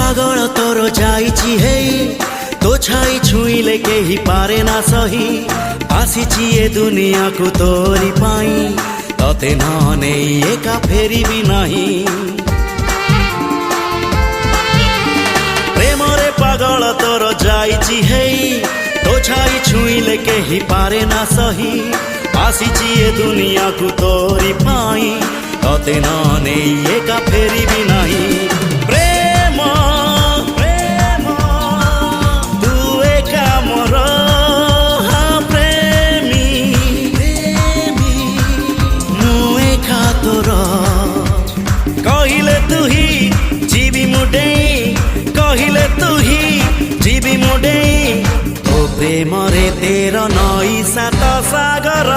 पागल तोर जाइछि हेई तो छाई छुईले केही पारे ना सही आसीछि ए दुनिया को तोरी पाई तते न नेई एका फेरिबी नाही प्रेमरे पागल तोर जाइछि हेई तो छाई छुईले केही पारे ना सही आसीछि ए दुनिया को तोरी पाई तते न नेई एका फेरिबी नाही प्रेम प्रेम तू एका मोर हाँ प्रेमी प्रेमी मु एका तोर कहिले तू ही जीवी मुडे कहिले तू ही जीवी मुडे तो प्रेम रे तेर नई सात सागर।